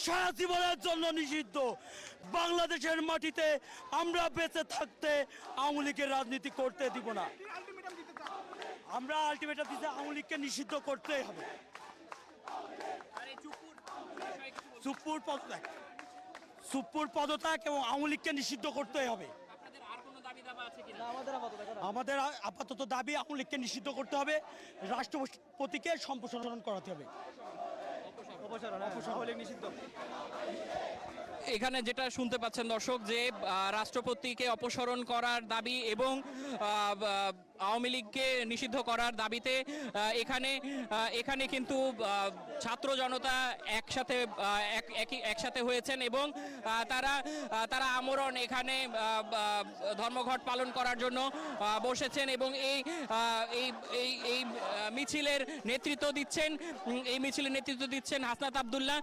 সারা জীবনের জন্য নিষিদ্ধ। বাংলাদেশের মাটিতে আমরা বেঁচে থাকতে আওয়ামী লীগের রাজনীতি করতে দিব না। আমরা আলটিমেটাম দিতে আওয়ামী লীগকে নিষিদ্ধ করতেই হবে। সুপ্পুর পদত্যাগ এবং আওয়ামী লীগকে নিষিদ্ধ করতেই হবে। আমাদের আপাতত দাবি আওয়ামী লীগকে নিষিদ্ধ করতে হবে, রাষ্ট্রপতিকে সম্প্রসারণ করাতে হবে। এখানে যেটা শুনতে পাচ্ছেন দর্শক, যে রাষ্ট্রপতিকে অপসারণ করার দাবি এবং আওয়ামী লীগকে নিষিদ্ধ করার দাবিতে এখানে কিন্তু ছাত্র জনতা একসাথে হয়েছেন এবং তারা আমরণ এখানে ধর্মঘট পালন করার জন্য বসেছেন এবং এই মিছিলের নেতৃত্ব দিচ্ছেন হাসনাত আব্দুল্লাহ।